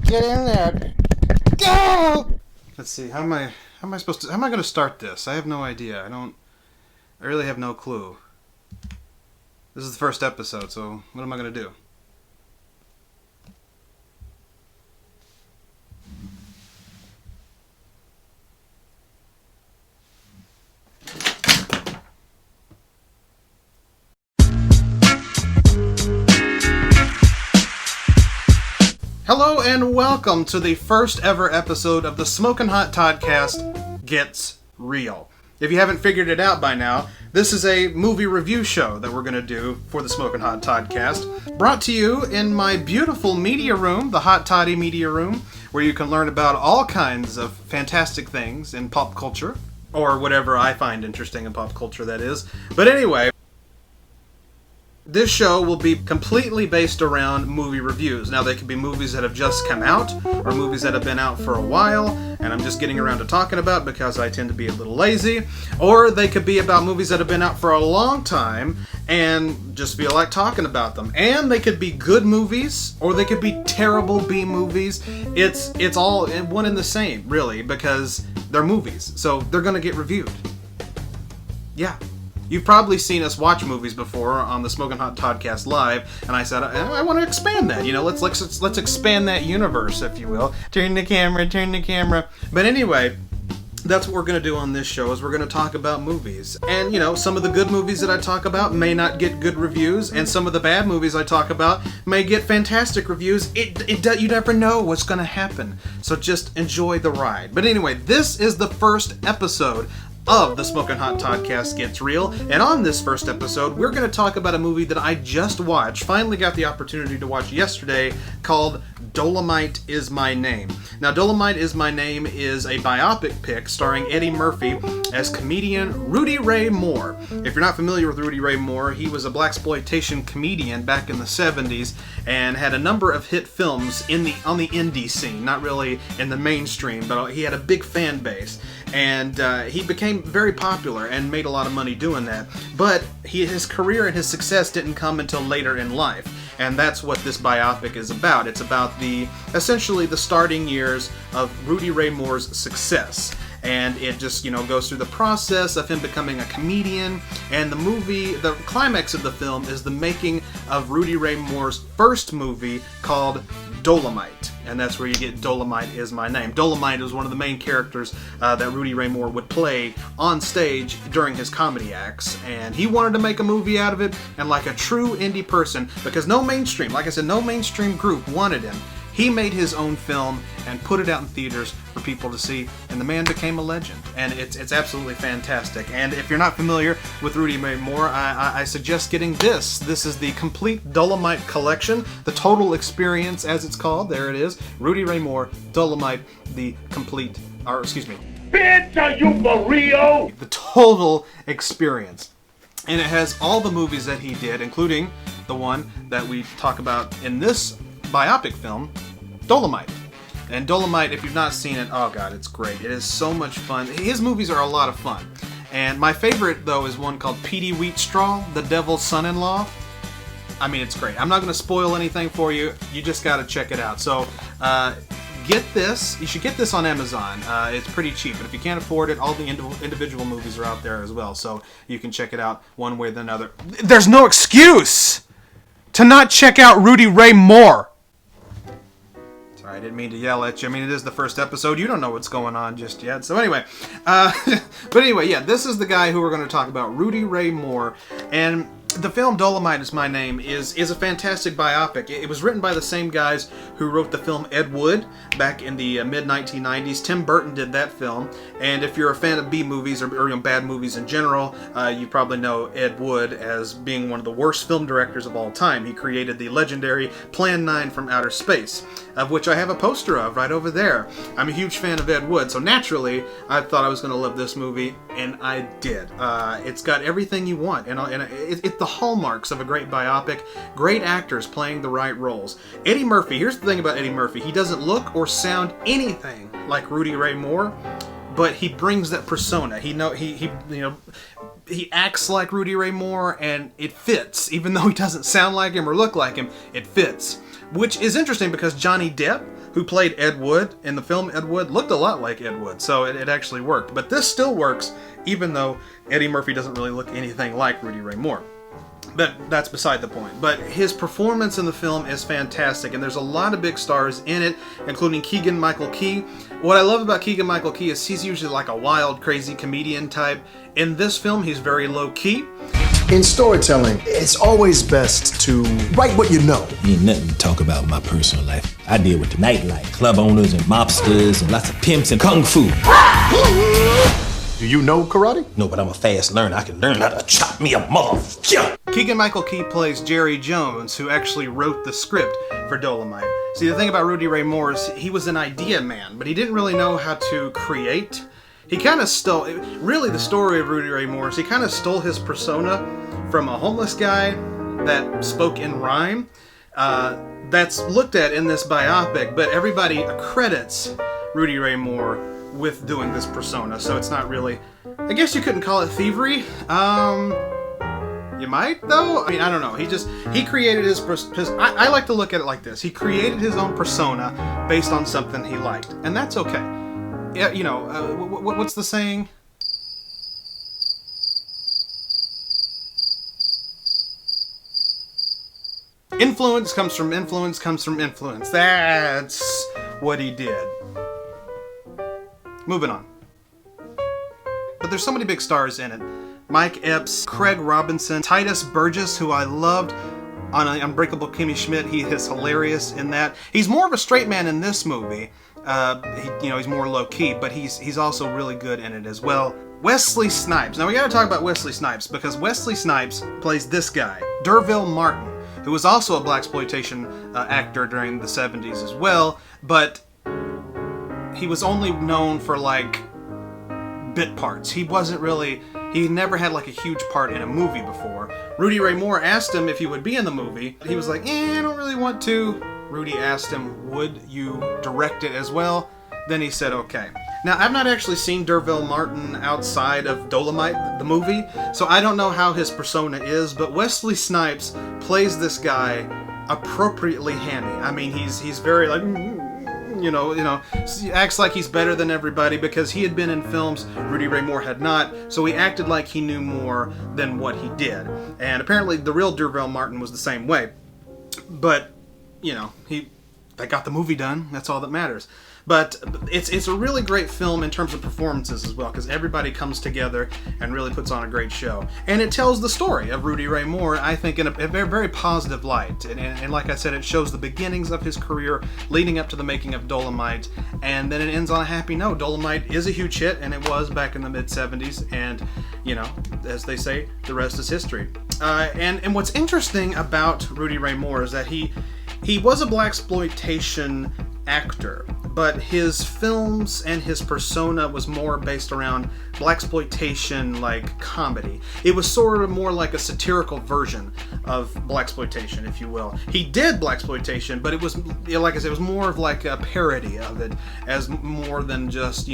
Get in there. Go! Let's see. How am I going to start this? I have no idea. I really have no clue. This is the first episode, so what am I going to do? Hello and welcome to the first ever episode of the Smokin Hot Toddcast Gets Real. If you haven't figured it out by now, this is a movie review show that we're going to do for the Smokin Hot Toddcast, brought to you in my beautiful media room, the Hot Toddy Media Room, where you can learn about all kinds of fantastic things in pop culture, or whatever I find interesting in pop culture, that is. But anyway, this show will be completely based around movie reviews. Now, they could be movies that have just come out, or movies that have been out for a while, and I'm just getting around to talking about because I tend to be a little lazy. Or they could be about movies that have been out for a long time, and just feel like talking about them. And they could be good movies, or they could be terrible B movies. It's all one and the same, really, because they're movies, so they're gonna get reviewed. Yeah. You've probably seen us watch movies before on the Smokin Hot Toddcast Live, and I said, I want to expand that, let's expand that universe, if you will. Turn the camera. But anyway, that's what we're going to do on this show, is we're going to talk about movies. And, some of the good movies that I talk about may not get good reviews, and some of the bad movies I talk about may get fantastic reviews. You never know what's going to happen, so just enjoy the ride. But anyway, this is the first episode of the Smokin Hot Toddcast Gets Real, and on this first episode, we're going to talk about a movie that I just watched, finally got the opportunity to watch yesterday, called Dolemite Is My Name. Now, Dolemite Is My Name is a biopic pic starring Eddie Murphy as comedian Rudy Ray Moore. If you're not familiar with Rudy Ray Moore, he was a blaxploitation comedian back in the 70s and had a number of hit films on the indie scene, not really in the mainstream, but he had a big fan base. And he became very popular and made a lot of money doing that. But his career and his success didn't come until later in life. And that's what this biopic is about. It's about essentially the starting years of Rudy Ray Moore's success. And it just, goes through the process of him becoming a comedian. And the climax of the film is the making of Rudy Ray Moore's first movie called Dolemite. And that's where you get Dolemite Is My Name. Dolemite is one of the main characters that Rudy Ray Moore would play on stage during his comedy acts. And he wanted to make a movie out of it, and like a true indie person, because no mainstream group wanted him, he made his own film and put it out in theaters for people to see, and the man became a legend. And it's absolutely fantastic. And if you're not familiar with Rudy Ray Moore, I suggest getting this. This is the complete Dolemite collection, the total experience, as it's called. There it is, Rudy Ray Moore, Dolemite, Bitch, are you for real? The total experience. And it has all the movies that he did, including the one that we talk about in this biopic film, Dolemite. And Dolemite, if you've not seen it, oh god, it's great. It is so much fun. His movies are a lot of fun. And my favorite, though, is one called Petey Wheatstraw, The Devil's Son-in-Law. I mean, it's great. I'm not going to spoil anything for you. You just got to check it out. So, get this. You should get this on Amazon. It's pretty cheap. But if you can't afford it, all the individual movies are out there as well. So, you can check it out one way or another. There's no excuse to not check out Rudy Ray Moore. I didn't mean to yell at you. I mean, it is the first episode. You don't know what's going on just yet. So anyway, this is the guy who we're going to talk about, Rudy Ray Moore. And the film Dolemite Is My Name is a fantastic biopic. It was written by the same guys who wrote the film Ed Wood back in the mid-1990s. Tim Burton did that film. And if you're a fan of B movies or bad movies in general, you probably know Ed Wood as being one of the worst film directors of all time. He created the legendary Plan 9 from Outer Space, of which I have a poster of right over there. I'm a huge fan of Ed Wood, so naturally I thought I was going to love this movie, and I did. It's got everything you want, and it's the hallmarks of a great biopic. Great actors playing the right roles. Eddie Murphy, here's the thing about Eddie Murphy. He doesn't look or sound anything like Rudy Ray Moore, but he brings that persona. He acts like Rudy Ray Moore, and it fits. Even though he doesn't sound like him or look like him, it fits. Which is interesting because Johnny Depp, who played Ed Wood in the film Ed Wood, looked a lot like Ed Wood, so it actually worked. But this still works, even though Eddie Murphy doesn't really look anything like Rudy Ray Moore. But that's beside the point. But his performance in the film is fantastic, and there's a lot of big stars in it, including Keegan-Michael Key. What I love about Keegan-Michael Key is he's usually like a wild, crazy comedian type. In this film, he's very low-key. In storytelling, it's always best to write what you know. Ain't nothing to talk about in my personal life. I deal with the nightlife, club owners and mobsters and lots of pimps and kung fu. Do you know karate? No, but I'm a fast learner. I can learn how to chop me a motherfucker. Keegan-Michael Key plays Jerry Jones, who actually wrote the script for Dolemite. See, the thing about Rudy Ray Moore is he was an idea man, but he didn't really know how to create. He kind of stole, really the story of Rudy Ray Moore is he kind of stole his persona from a homeless guy that spoke in rhyme. That's looked at in this biopic, but everybody credits Rudy Ray Moore with doing this persona, so it's not really, I guess you couldn't call it thievery. You might, though? I mean, I don't know. He created his I like to look at it like this. He created his own persona based on something he liked, and that's okay. Yeah, you know, what's the saying? Influence comes from influence comes from influence. That's what he did. Moving on. But there's so many big stars in it. Mike Epps, Craig Robinson, Titus Burgess, who I loved on Unbreakable Kimmy Schmidt. He is hilarious in that. He's more of a straight man in this movie. He's more low-key, but he's also really good in it as well. Wesley Snipes. Now we gotta talk about Wesley Snipes, because Wesley Snipes plays this guy, D'Urville Martin, who was also a blaxploitation actor during the 70s as well, but he was only known for like bit parts. He never had like a huge part in a movie before. Rudy Ray Moore asked him if he would be in the movie. He was like, I don't really want to. Rudy asked him, would you direct it as well? Then he said, okay. Now, I've not actually seen D'Urville Martin outside of Dolemite, the movie, so I don't know how his persona is, but Wesley Snipes plays this guy appropriately hammy. I mean, he's very like, he acts like he's better than everybody because he had been in films Rudy Ray Moore had not, so he acted like he knew more than what he did. And apparently the real D'Urville Martin was the same way. But, they got the movie done, that's all that matters. But it's a really great film in terms of performances as well, because everybody comes together and really puts on a great show. And it tells the story of Rudy Ray Moore, I think, in a very, very positive light. And like I said, it shows the beginnings of his career leading up to the making of Dolemite, and then it ends on a happy note. Dolemite is a huge hit, and it was back in the mid-'70s, and, as they say, the rest is history. And what's interesting about Rudy Ray Moore is that he was a blaxploitation actor, but his films and his persona was more based around blaxploitation, like comedy. It was sort of more like a satirical version of blaxploitation, if you will. He did blaxploitation, but it was, like I said, it was more of like a parody of it, as more than just,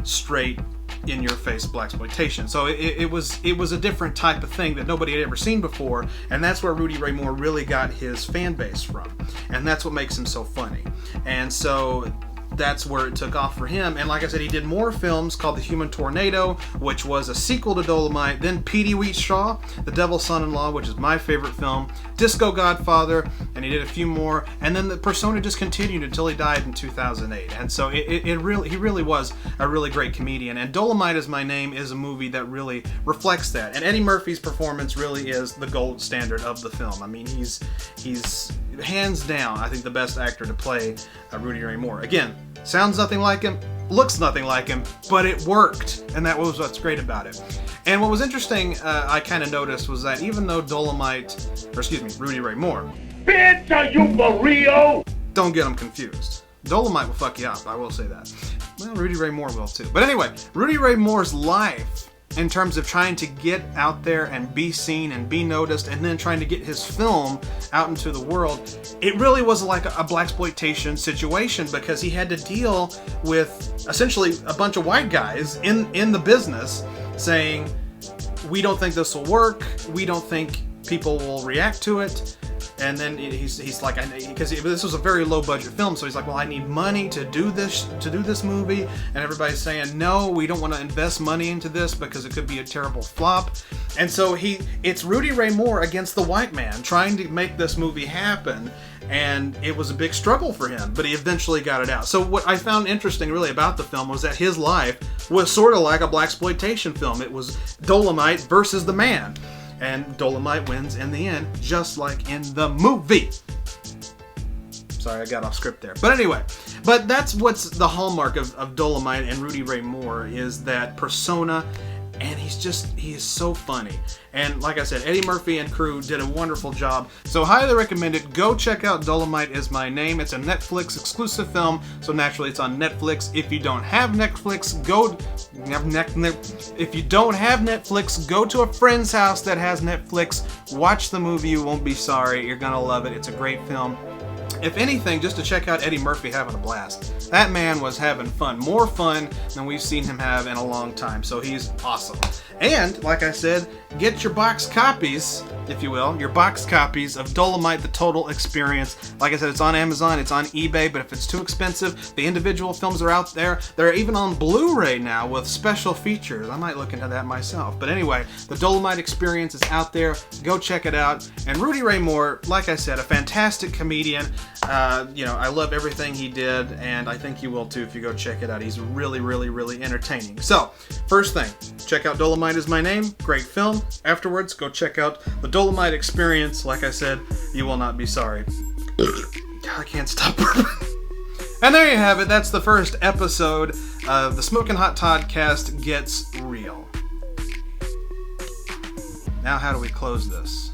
straight in-your-face blaxploitation. So it was a different type of thing that nobody had ever seen before, and that's where Rudy Ray Moore really got his fan base from, and that's what makes him so funny. And so that's where it took off for him. And like I said, he did more films called The Human Tornado, which was a sequel to Dolemite, then Petey Wheatshaw, The Devil's Son-in-Law, which is my favorite film, Disco Godfather, and he did a few more, and then the persona just continued until he died in 2008. And so he really was a really great comedian. And Dolemite Is My Name is a movie that really reflects that. And Eddie Murphy's performance really is the gold standard of the film. I mean, he's hands down, I think, the best actor to play Rudy Ray Moore. Again, sounds nothing like him, looks nothing like him, but it worked, and that was what's great about it. And what was interesting, I kind of noticed, was that even though Rudy Ray Moore... Bitch, are you for real? Don't get them confused. Dolemite will fuck you up, I will say that. Well, Rudy Ray Moore will too. But anyway, Rudy Ray Moore's life, in terms of trying to get out there and be seen and be noticed, and then trying to get his film out into the world, it really was like a blaxploitation situation, because he had to deal with essentially a bunch of white guys in the business saying, we don't think this will work, we don't think people will react to it, And then he's like, because this was a very low budget film, so he's like, well, I need money to do this movie, and everybody's saying, no, we don't want to invest money into this because it could be a terrible flop. And so it's Rudy Ray Moore against the white man trying to make this movie happen. And it was a big struggle for him, but he eventually got it out. So what I found interesting really about the film was that his life was sort of like a blaxploitation film. It was Dolemite versus the man. And Dolemite wins in the end, just like in the movie. Sorry, I got off script there. But anyway, that's what's the hallmark of Dolemite and Rudy Ray Moore, is that persona. And he is so funny. And like I said, Eddie Murphy and crew did a wonderful job. So highly recommend it. Go check out Dolemite Is My Name. It's a Netflix exclusive film, so naturally it's on Netflix. If you don't have Netflix, go to a friend's house that has Netflix. Watch the movie. You won't be sorry. You're gonna love it. It's a great film. If anything, just to check out Eddie Murphy having a blast. That man was having fun. More fun than we've seen him have in a long time. So he's awesome. And, like I said, get your box copies, if you will, your box copies of Dolemite: The Total Experience. Like I said, it's on Amazon, it's on eBay, but if it's too expensive, the individual films are out there. They're even on Blu-ray now with special features. I might look into that myself. But anyway, the Dolemite Experience is out there. Go check it out. And Rudy Ray Moore, like I said, a fantastic comedian. I love everything he did, and I think you will too if you go check it out. He's really, really, really entertaining. So, first thing, check out Dolemite Is My Name. Great film. Afterwards, go check out the Dolemite Experience. Like I said, you will not be sorry. I can't stop burping. And there you have it. That's the first episode of the Smokin Hot Toddcast Gets Real. Now, how do we close this?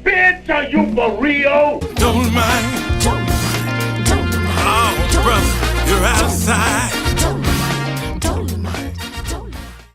Bitch, are you for real? Dolemite